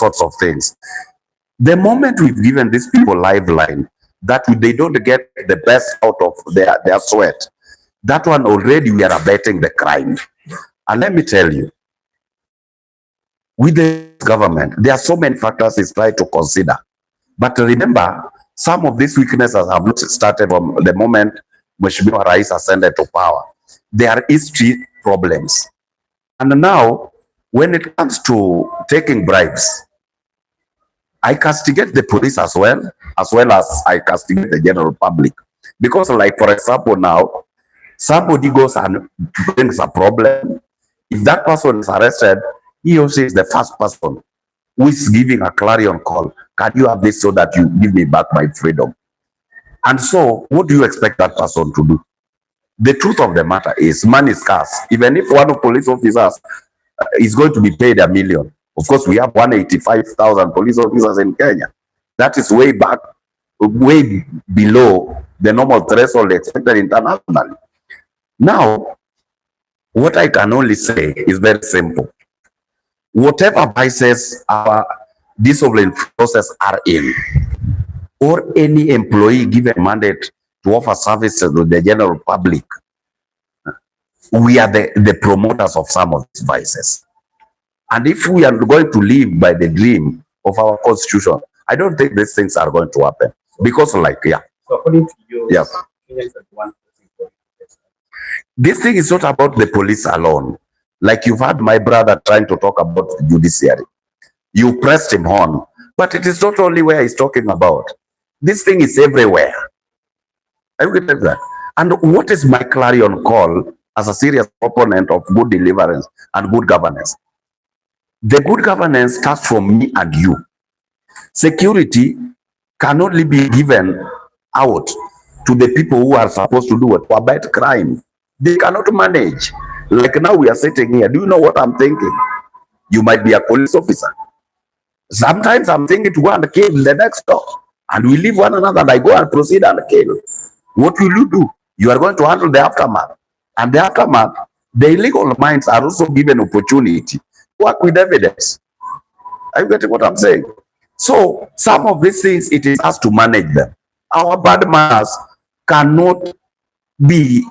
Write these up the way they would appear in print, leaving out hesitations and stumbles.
sorts of things. The moment we've given these people lifeline, that they don't get the best out of their sweat, that one already we are abetting the crime. And let me tell you, with the government, there are so many factors it's trying to consider. But remember, some of these weaknesses have not started from the moment Mheshimiwa Rais ascended to power. There are history problems. And now, when it comes to taking bribes, I castigate the police as well as I castigate the general public. Because, like, for example, now, somebody goes and brings a problem. If that person is arrested, he or she is the first person who is giving a clarion call. Can you have this so that you give me back my freedom? And so, what do you expect that person to do? The truth of the matter is, money is scarce. Even if one of police officers is going to be paid $1 million, of course, we have 185,000 police officers in Kenya. That is way below the normal threshold expected internationally. Now, what I can only say is very simple. Whatever vices our discipline process are in, or any employee given mandate to offer services to the general public, we are the promoters of some of these vices. And if we are going to live by the dream of our constitution, I don't think these things are going to happen. Because, like, yeah. So according to you, yes, this thing is not about the police alone. Like, you've had my brother trying to talk about the judiciary. You pressed him on, but it is not only where he's talking about. This thing is everywhere. I will get that. And what is my clarion call as a serious opponent of good deliverance and good governance? The good governance starts from me and you. Security can only be given out to the people who are supposed to do it, to abet crime. They cannot manage. Like now we are sitting here. Do you know what I'm thinking? You might be a police officer. Sometimes I'm thinking to go and kill the next door. And we leave one another and I go and proceed and kill. What will you do? You are going to handle the aftermath. And the aftermath, the illegal minds are also given opportunity to work with evidence. Are you getting what I'm saying? So some of these things, it is us to manage them. Our bad manners cannot be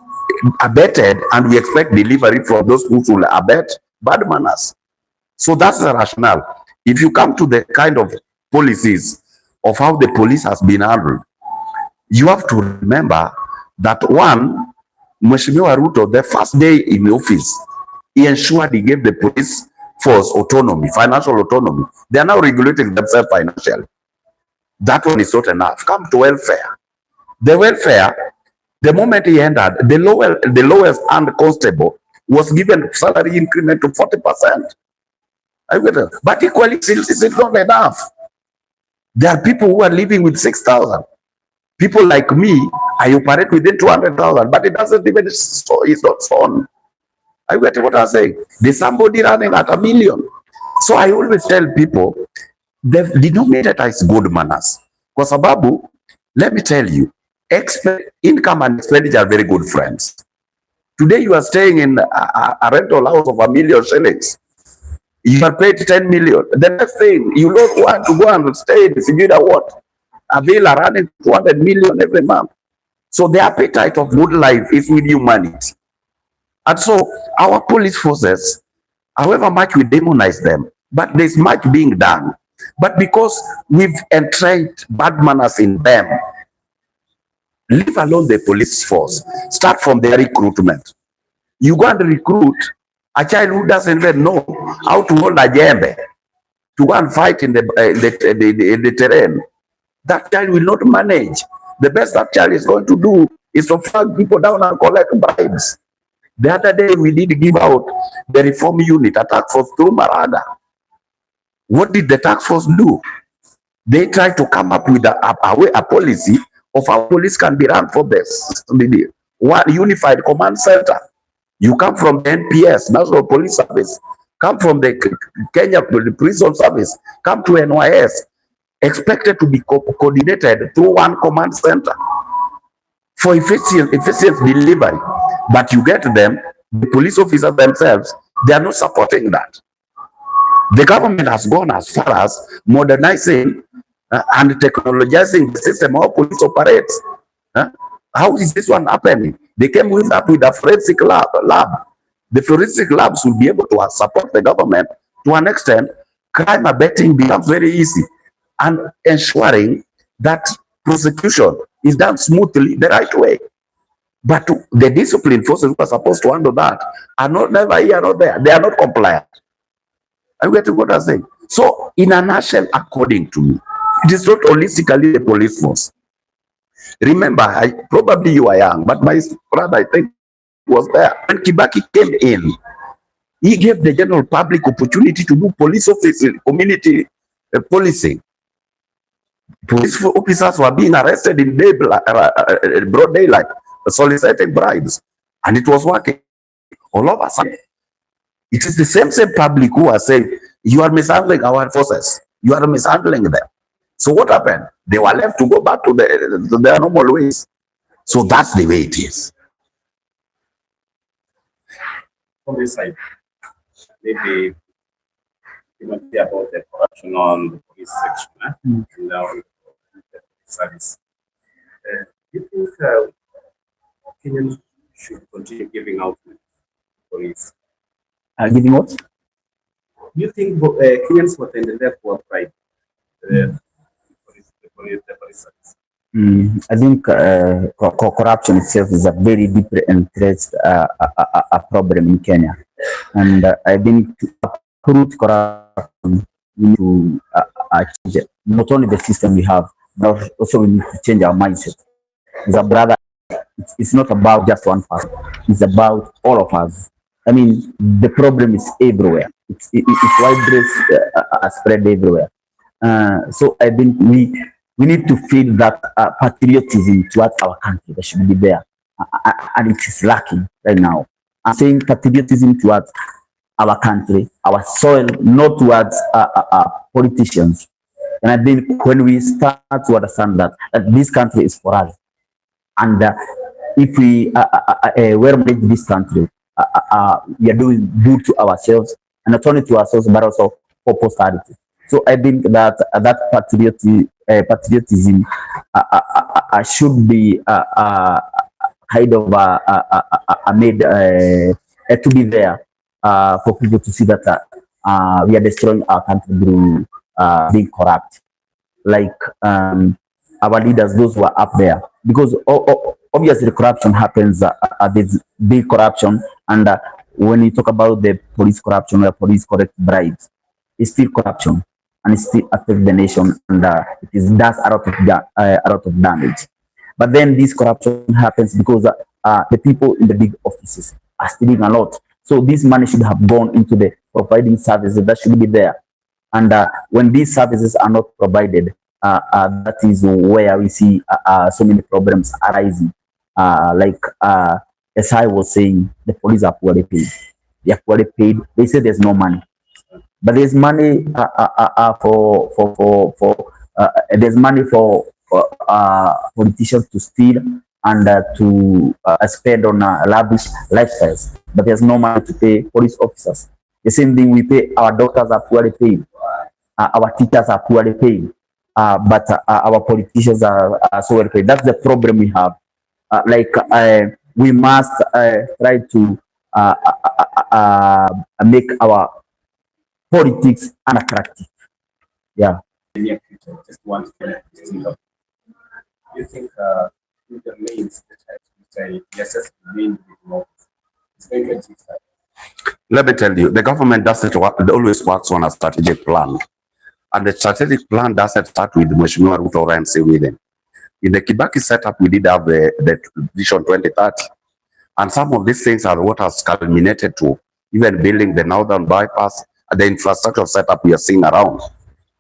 abetted, and we expect delivery from those who will abet bad manners. So that's the rationale. If you come to the kind of policies of how the police has been handled, you have to remember that one, Mheshimiwa Ruto, the first day in the office, he ensured he gave the police force autonomy, financial autonomy. They are now regulating themselves financially. That one is not enough. Come to welfare. The welfare, the moment he entered, the lowest earned constable was given salary increment to 40%. But equally, it's not enough. There are people who are living with 6,000. People like me, I operate within 200,000, but it doesn't even, it's not so. I get what I'm saying. There's somebody running at $1 million. So I always tell people, the denominator is good manners. Kwa sababu, let me tell you, income and expenditure are very good friends. Today you are staying in a rental house of $1 million shillings. You are paid 10 million. The next thing, you don't want to go and stay in Sijida what? A villa running 200 million every month. So the appetite of good life is with humanity. And so our police forces, however much we demonize them, but there's much being done. But because we've entrenched bad manners in them, leave alone the police force. Start from their recruitment. You go and recruit a child who doesn't even know how to hold a jembe to go and fight in the terrain. That child will not manage. The best that child is going to do is to flag people down and collect bribes. The other day, we did give out the reform unit, a task force through Maraga. What did the task force do? They tried to come up with a policy of how police can be run for this. One unified command center. You come from the NPS, National Police Service, come from the Kenya Prison Service, come to NYS, expected to be coordinated through one command center for efficient delivery. But you get them, the police officers themselves, they are not supporting that. The government has gone as far as modernizing and technologizing the system how police operates. Huh? How is this one happening? They came up with a forensic lab. The forensic labs will be able to support the government to an extent. Crime abetting becomes very easy, and ensuring that prosecution is done smoothly the right way. But the discipline forces who are supposed to handle that are not never here, not there. They are not compliant. Are you getting what I'm saying? So, in a nutshell, according to me, it is not holistically the police force. Remember, probably you are young, but my brother, I think, was there. When Kibaki came in, he gave the general public opportunity to do police officers, community policing. Police officers were being arrested in broad daylight, soliciting bribes, and it was working. All of a sudden, it is the same public who are saying, you are mishandling our forces, you are mishandling them. So what happened? They were left to go back to their normal ways. So that's the way it is. On this side, maybe you might hear about the corruption on the police section and now the police service. Do you think Kenyans should continue giving out police? Giving what? Do you think Kenyans will endelea kuwa pride the police service? I think corruption itself is a very deep entrenched a problem in Kenya, and I think to uproot corruption, we need to change not only the system we have, but also we need to change our mindset. As a brother, it's not about just one person; it's about all of us. I mean, the problem is everywhere. It's widespread, spread everywhere. So I think we need to feel that patriotism towards our country that should be there, and it is lacking right now. I'm saying patriotism towards our country, our soil, not towards politicians. And I think when we start to understand that this country is for us, and if we well manage this country, we are doing good to ourselves, and not only to ourselves but also for posterity. So I think that that patriotism should be kind of made to be there for people to see that we are destroying our country through being corrupt, like our leaders, those who are up there, because obviously corruption happens. There's big corruption, and when you talk about the police corruption or police correct bribes, it's still corruption, and it still affects the nation, and it does a lot of damage. But then this corruption happens because the people in the big offices are stealing a lot. So this money should have gone into the providing services that should be there. And when these services are not provided, that is where we see so many problems arising. Like as I was saying, the police are poorly paid. They are poorly paid. They say there's no money, but there's money there's money for politicians to steal and to spend on lavish lifestyles. But there's no money to pay police officers. The same thing we pay. Our doctors are poorly paid. Our teachers are poorly paid. But our politicians are so well paid. That's the problem we have. We must try to make our politics unattractive. Yeah. In the near future, just one thing. You think the means that say yes, main it's going to achieve that? Let me tell you, the government doesn't work, it always works on a strategic plan. And the strategic plan doesn't start with Mheshimiwa Ruto and say with him. In the Kibaki setup, we did have the Vision 2030. And some of these things are what has culminated to even building the northern bypass, the infrastructure setup we are seeing around.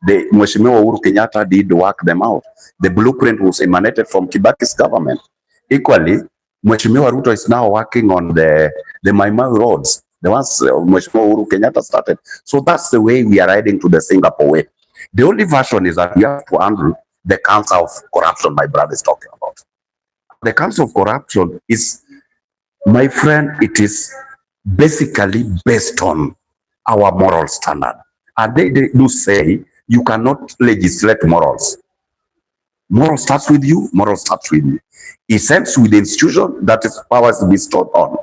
The Mheshimiwa Uhuru Kenyatta did work them out. The blueprint was emanated from Kibaki's government. Equally, Mheshimiwa Ruto is now working on the Maimai roads, the ones Mheshimiwa Uhuru Kenyatta started. So that's the way we are riding to the Singapore way. The only version is that we have to handle the cancer of corruption my brother is talking about. The cancer of corruption is, my friend, it is basically based on our moral standard. And they do say you cannot legislate morals. Moral starts with you, moral starts with me. It ends with the institution that is power is bestowed on.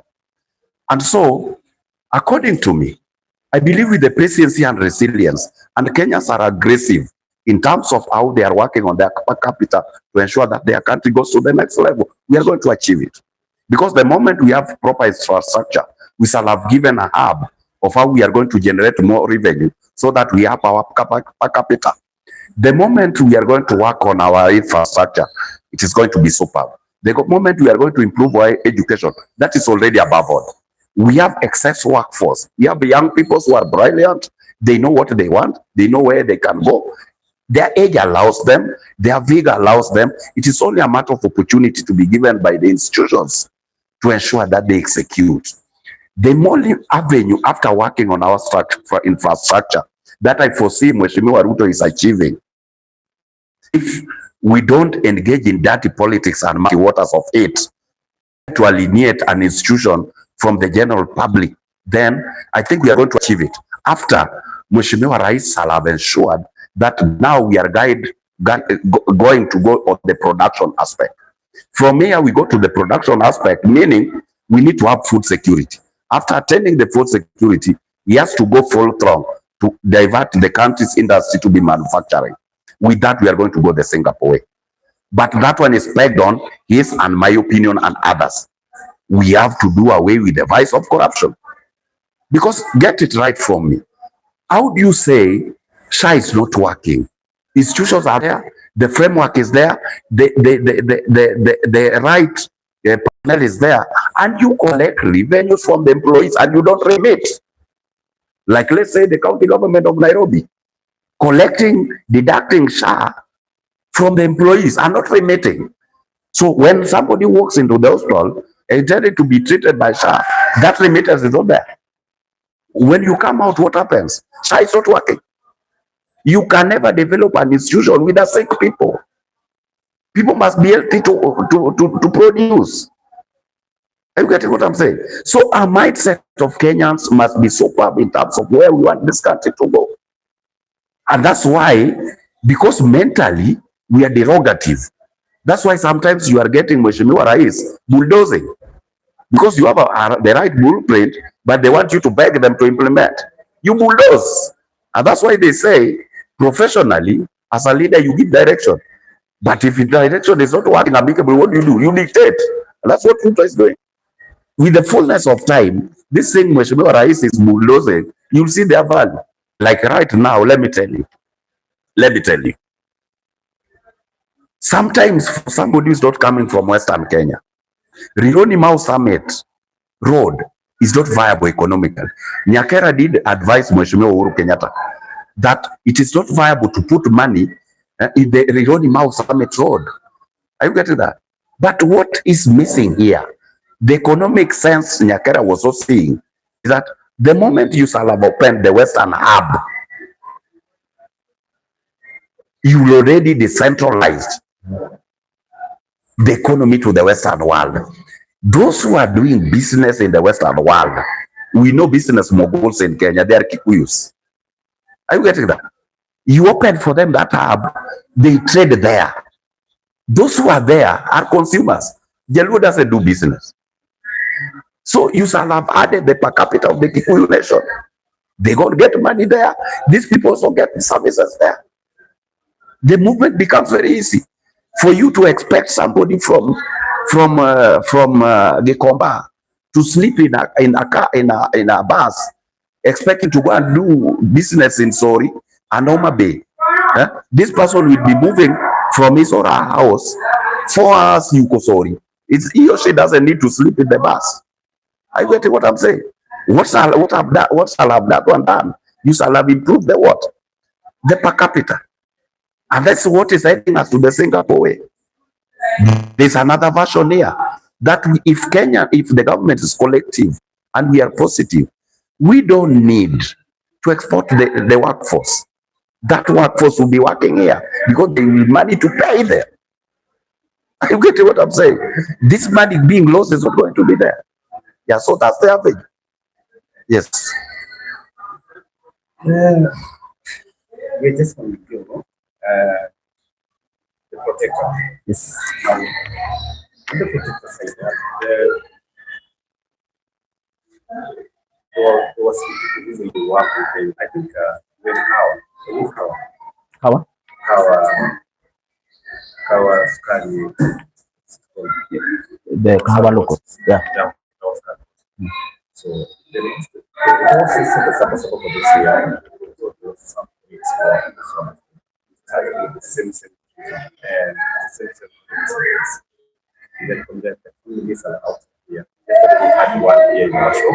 And so, according to me, I believe with the patience and resilience, and Kenyans are aggressive in terms of how they are working on their per capita to ensure that their country goes to the next level. We are going to achieve it. Because the moment we have proper infrastructure, we shall have given a hub of how we are going to generate more revenue so that we have our per capita. The moment we are going to work on our infrastructure, it is going to be superb. The moment we are going to improve our education, that is already above all. We have excess workforce. We have young people who are brilliant. They know what they want. They know where they can go. Their age allows them. Their vigor allows them. It is only a matter of opportunity to be given by the institutions to ensure that they execute. The only avenue after working on our infrastructure that I foresee Mheshimiwa Ruto is achieving, if we don't engage in dirty politics and murky waters of it to alienate an institution from the general public, then I think we are going to achieve it. After Mheshimiwa Rais shall have ensured that now we are going to go on the production aspect. From here, we go to the production aspect, meaning we need to have food security. After attending the food security, he has to go full throttle to divert the country's industry to be manufacturing. With that, we are going to go the Singapore way. But that one is pegged on his and my opinion and others. We have to do away with the vice of corruption. Because get it right from me. How do you say SHA is not working? Institutions are there, the framework is there, the right panel is there, and you collect revenues from the employees and you don't remit. Like let's say the county government of Nairobi, deducting SHA from the employees and not remitting. So when somebody walks into the hospital intended to be treated by SHA, that remittance is not there. When you come out, what happens? SHA is not working. You can never develop an institution with a sick people. People must be healthy to produce. Are you getting what I'm saying? So our mindset of Kenyans must be superb in terms of where we want this country to go. And that's why, because mentally we are derogative. That's why sometimes you are getting Mheshimiwa Rais bulldozing. Because you have the right blueprint, but they want you to beg them to implement. You bulldoze. And that's why they say, professionally, as a leader, you give direction. But if the direction is not working amicably, what do? You dictate. And that's what Ruto is doing. With the fullness of time, this thing Mheshimiwa Rais is bulldozing, you'll see their value. Like right now, let me tell you. Sometimes for somebody who's not coming from Western Kenya, Rironi Mau Summit Road is not viable economically. Nyakera did advise Mheshimiwa Uhuru Kenyatta that it is not viable to put money in the Rironi Mau Summit Road. Are you getting that? But what is missing here? The economic sense Nyakera was also seeing is that the moment you shall have opened the Western hub, you already decentralized the economy to the Western world. Those who are doing business in the Western world, we know business moguls in Kenya, they are Kikuyus. Are you getting that? You open for them that hub, they trade there. Those who are there are consumers. Jaluo doesn't do business. So you shall have added the per capita of the Kikuyu nation. They go to get money there. These people also get services there. The movement becomes very easy. For you to expect somebody from Gikomba to sleep in a bus, expecting to go and do business in Sori and Homa Bay. This person will be moving from his or her house 4 hours Yuko Sori. He or she doesn't need to sleep in the bus. Are you getting what I'm saying? What shall have that one done? You shall have improved the what? The per capita. And that's what is heading us to the Singapore way. There's another version here that if the government is collective and we are positive, we don't need to export the workforce. That workforce will be working here because they will money to pay them. Are you getting what I'm saying? This money being lost is not going to be there. Yeah, so that's the average. Yes. Yeah. we're just on the protector. Yes. Now, on the protector side, there was people who work with them. I think when How? how Kawa Sukari, The Kahawa locals. Yeah. yeah, Kawa Sukari. So the also said the support for this year. There was some weeks for this one. The same and same things. And then from there, the communities are out here. Yesterday we had one here in our show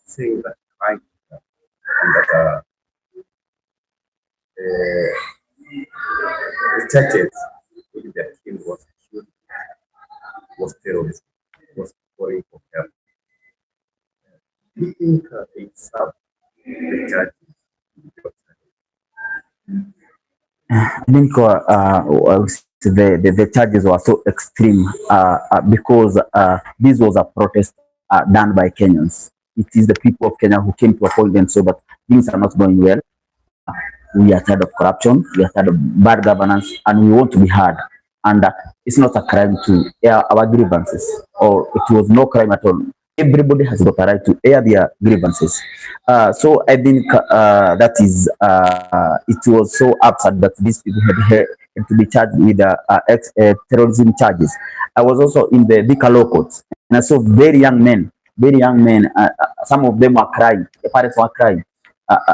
saying that crime and that the churches in their king was killed, was terrorism, was calling for help. Do you think they serve the churches? I think the charges were so extreme because this was a protest done by Kenyans. It is the people of Kenya who came to a point and saw that things are not going well. We are tired of corruption, we are tired of bad governance, and we want to be heard. And it's not a crime to air our grievances, or it was no crime at all. Everybody has got a right to air their grievances. So I think that is it was so absurd that these people had to be charged with terrorism charges. I was also in the Bika law courts, and I saw very young men. Some of them were crying. The parents were crying.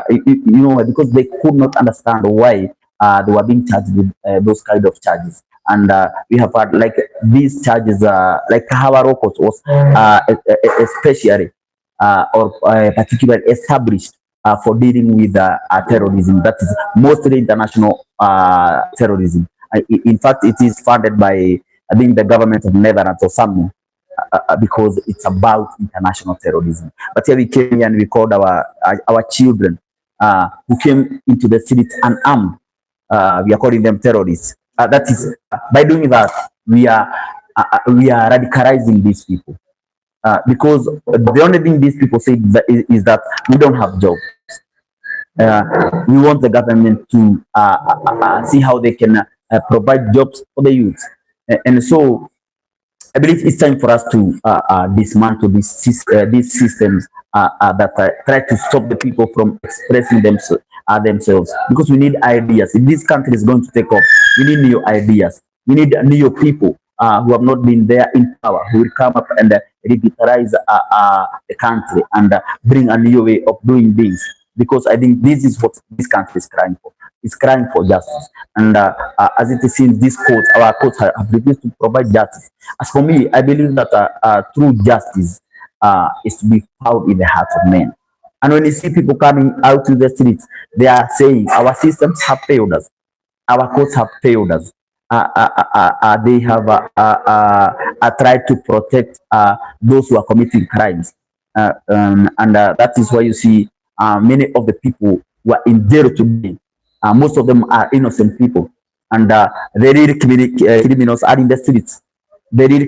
Because they could not understand why they were being charged with those kind of charges. And we have had like these charges, like Kahawa Rokot was especially or particularly established for dealing with terrorism. That is mostly international terrorism. In fact, it is funded by, I think, the government of Netherlands or something. Because it's about international terrorism. But here we came here and we called our children who came into the streets unarmed. We are calling them terrorists. That is by doing that we are radicalizing these people because the only thing these people say is that we don't have jobs. We want the government to see how they can provide jobs for the youth, and so I believe it's time for us to dismantle these systems that try to stop the people from expressing themselves. Because we need ideas. If this country is going to take off, we need new ideas. We need new people who have not been there in power, who will come up and revitalize the country and bring a new way of doing things. Because I think this is what this country is crying for. It's crying for justice. And as it seems, our courts have refused to provide justice. As for me, I believe that true justice is to be found in the hearts of men. And when you see people coming out to the streets, they are saying our systems have failed us, our courts have failed us. They have tried to protect those who are committing crimes. And that is why you see many of the people who are in jail today, most of them are innocent people. And the real criminals are in the streets. The real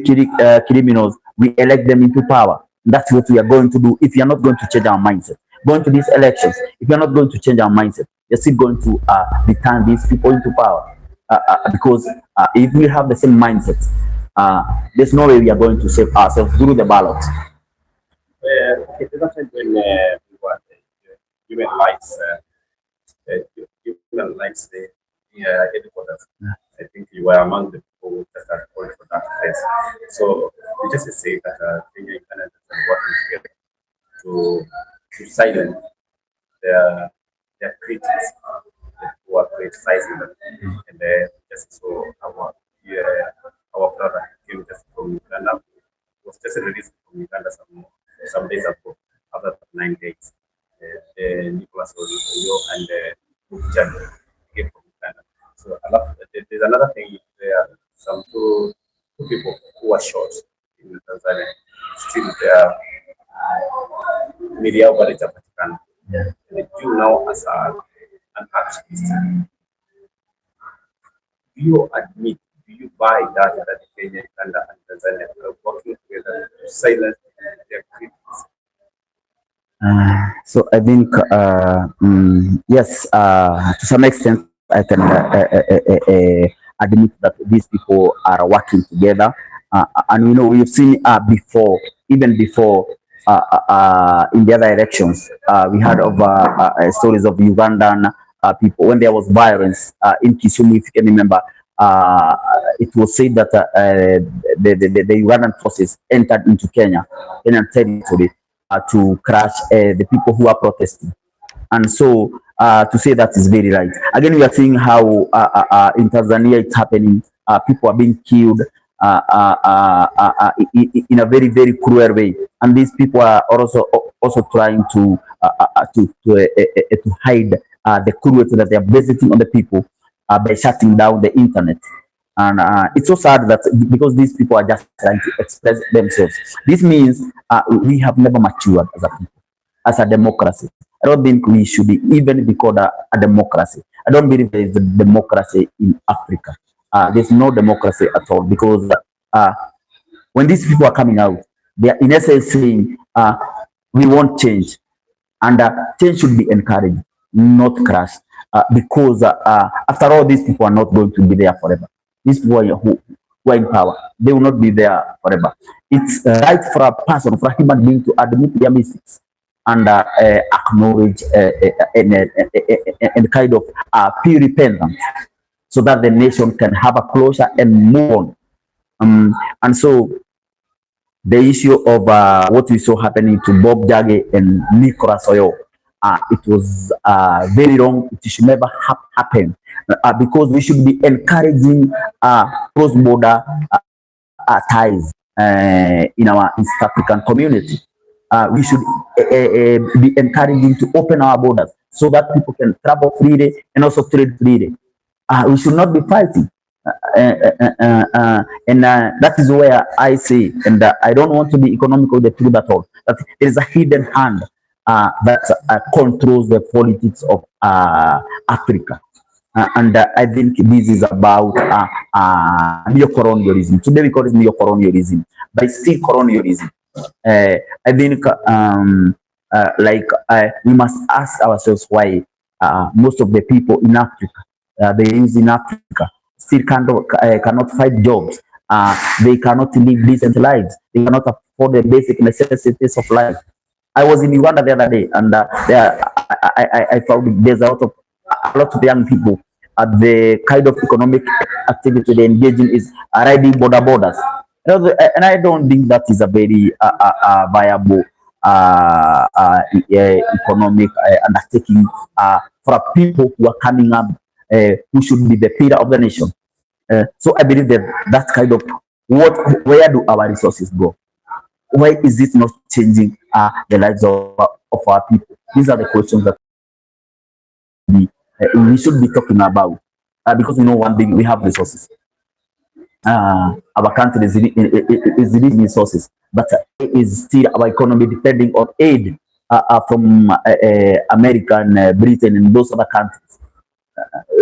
criminals, we elect them into power. That's what we are going to do if you are not going to change our mindset. Going to these elections, if you are not going to change our mindset, you're still going to return these people into power. Because if we have the same mindset, there's no way we are going to save ourselves through the ballot. Okay, there's a time when we were human rights, human rights, the headquarters. I think you were among the people who just are calling for that place. So we just say that Kenya independence are working together to silence their critics who are criticizing them. And just so our brother came just from Uganda, was just released from Uganda some days ago, after 9 days. Nicholas Oyo and Jan came from Uganda. So there's another thing there. Some two people who were shot in Tanzania still there. Media coverage of Vatican. And you now as an activist, do you admit, do you buy that Kenya, Uganda, and Tanzania are working together to silence their critics? So I think yes, to some extent I can admit that these people are working together, and you know we've seen before, even before in the other elections, we had of stories of Ugandan people when there was violence in Kisumu, if you can remember. Uh, it was said that the Ugandan forces entered into Kenyan territory to crush the people who are protesting. And so to say that is very right. Again, we are seeing how in Tanzania it's happening. People are being killed in a very, very cruel way. And these people are also trying to hide the cruelty that they are visiting on the people by shutting down the internet. And it's so sad that because these people are just trying to express themselves. This means we have never matured as a people, as a democracy. I don't think we should even be called a democracy. I don't believe there is a democracy in Africa. There's no democracy at all because uh, when these people are coming out, they are in essence saying, we want change. And change should be encouraged, not crushed. Because after all, these people are not going to be there forever. These people who are in power, they will not be there forever. It's right for a person, for a human being to admit their mistakes and acknowledge and kind of feel repentant so that the nation can have a closure and move on. And so the issue of what we saw happening to Bob Jage and Nicolas Oyo, it was very wrong. It should never happen because we should be encouraging cross-border ties in our East African community. We should be encouraging to open our borders so that people can travel freely and also trade freely. We should not be fighting. And that is where I say, and I don't want to be economical with the truth at all, that there is a hidden hand that controls the politics of Africa. And I think this is about neo-colonialism. Today we call it neo-colonialism, but it's still colonialism. I think we must ask ourselves why most of the people in Africa, the youth in Africa, still cannot find jobs. They cannot live decent lives. They cannot afford the basic necessities of life. I was in Uganda the other day, and I found there's a lot of young people. The kind of economic activity they engage in is riding borders. And I don't think that is a very viable economic undertaking for people who are coming up, who should be the pillar of the nation. So I believe that that kind of where do our resources go? Why is it not changing the lives of our people? These are the questions that we should be talking about because we know one thing: we have resources. Our country is rich in resources, but is still our economy depending on aid from America and Britain and those other countries.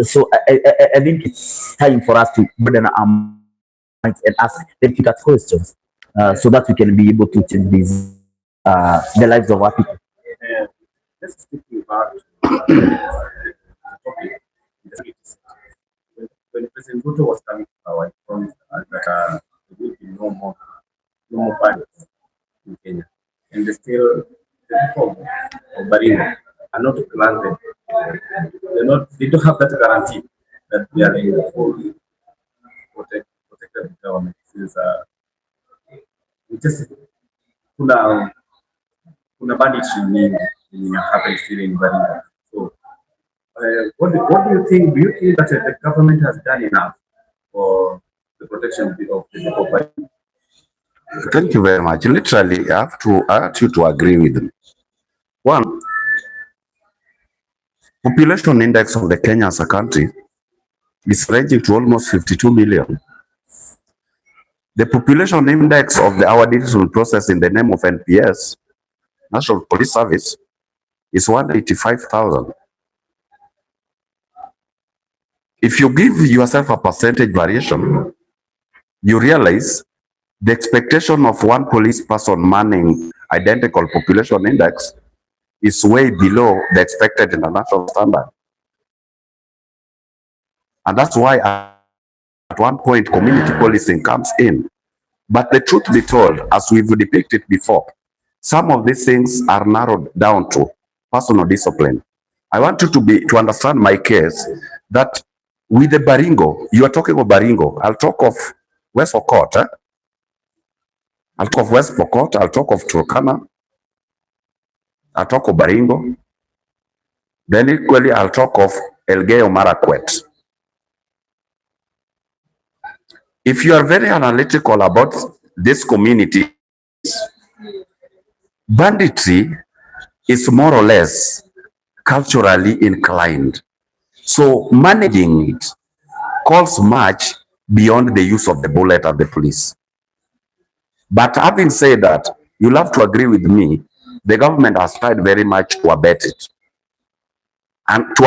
So I think it's time for us to broaden our minds and ask difficult questions so that we can be able to change these the lives of our people. Let's speak about the topic. When President Ruto was coming to power, he promised that there will be no more violence in Kenya. And still, the people of Baringo are not granted. They don't have that guarantee that they are in the full protected government. Since just kuna banditry in happen still in Baringo. So what do you think? Do you think that the government has done enough for the protection of the people? Thank you very much. Literally, I have to ask you to agree with me. One, population index of the Kenya as a country is ranging to almost 52 million. The population index of our decision process in the name of NPS, National Police Service, is 185,000. If you give yourself a percentage variation, you realize the expectation of one police person manning identical population index is way below the expected international standard. And that's why at one point community policing comes in. But the truth be told, as we've depicted before, some of these things are narrowed down to personal discipline. I want you to understand my case that with the Baringo, you are talking of Baringo. I'll talk of West Pokot. I'll talk of West Pokot. I'll talk of Turkana. I'll talk of Baringo. Then equally, I'll talk of Elgeyo Marakwet. If you are very analytical about this community, banditry is more or less culturally inclined. So managing it calls much beyond the use of the bullet and the police. But having said that, you'll have to agree with me, the government has tried very much to abet it. And to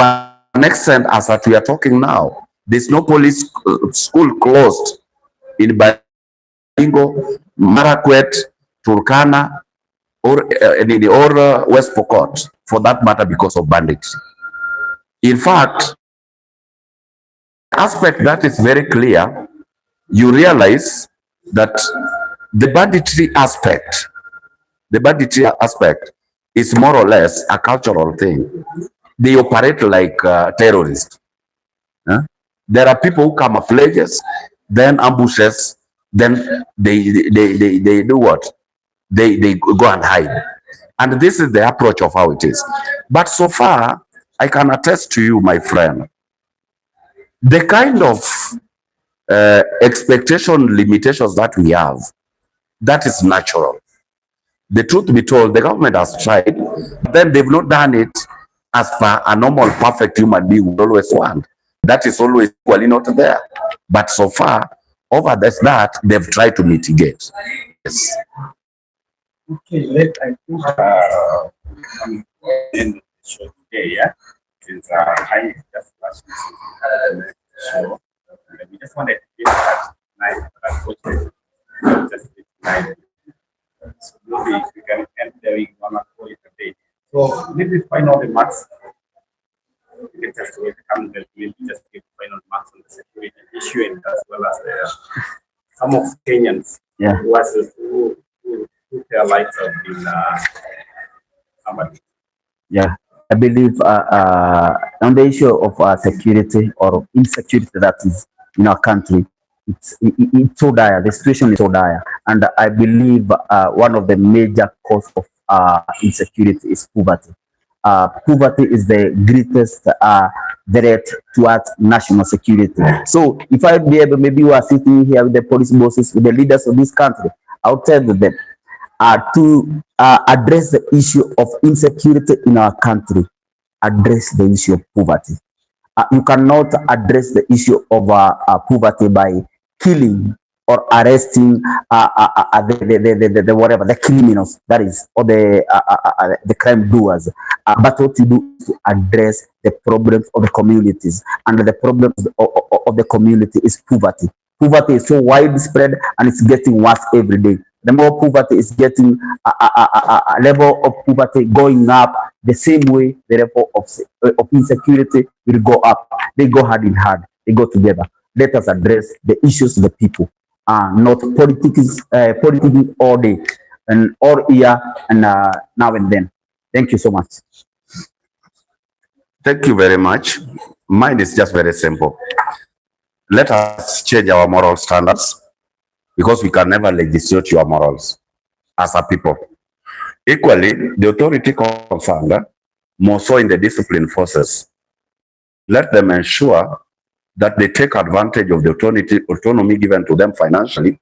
an extent, as that we are talking now, there's no police school closed in Baringo, Marakwet, Turkana, or West Pokot, for that matter, because of bandits. In fact, aspect that is very clear, you realize that the banditry aspect is more or less a cultural thing. They operate like terrorists. Huh? There are people who camouflages, then ambushes, then they do what? They go and hide. And this is the approach of how it is. But so far, I can attest to you, my friend, the kind of expectation limitations that we have, that is natural. The truth be told, the government has tried, but then they've not done it as per a normal, perfect human being would always want. That is always equally not there. But so far, over that, they've tried to mitigate. Yes. Okay, I think I'm in the show today, yeah. Since I just watched the show, we just wanted to get that night, but just night. So maybe if we can end there, we want to call it a day. So maybe final remarks. We can just come there, maybe just give final remarks on the security issue and as well as some of Kenyans who their lives have been somebody. Yeah, I believe on the issue of security or insecurity that is in our country, it's so dire. The situation is so dire, and I believe one of the major cause of insecurity is poverty. Poverty is the greatest threat towards national security. So if I be able, maybe you are sitting here with the police bosses, with the leaders of this country, I'll tell them to address the issue of insecurity in our country, address the issue of poverty. You cannot address the issue of poverty by killing or arresting the whatever, the criminals, that is, or the crime doers. But what you do is to address the problems of the communities, and the problems of the community is poverty. Poverty is so widespread and it's getting worse every day. The more poverty is getting, a level of poverty going up, the same way the level of insecurity will go up. They go hand in hand. They go together. Let us address the issues of the people, not politics all day and all year and now and then. Thank you so much. Thank you very much. Mine is just very simple. Let us change our moral standards, because we can never legislate your morals as a people. Equally, the authority concerned, more so in the discipline forces, let them ensure that they take advantage of the autonomy given to them financially.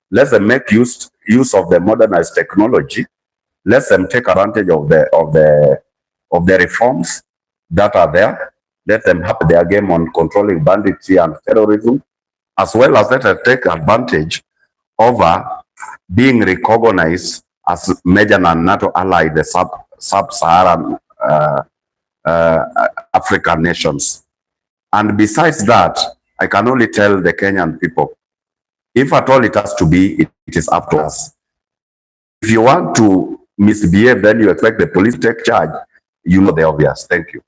Let them make use of the modernized technology. Let them take advantage of the reforms that are there. Let them have their game on controlling banditry and terrorism, as well as let them take advantage over being recognized as major and NATO ally, the sub-Saharan African nations. And besides that, I can only tell the Kenyan people, if at all it has to be, it is up to us. If you want to misbehave, then you expect the police to take charge. You know the obvious. Thank you.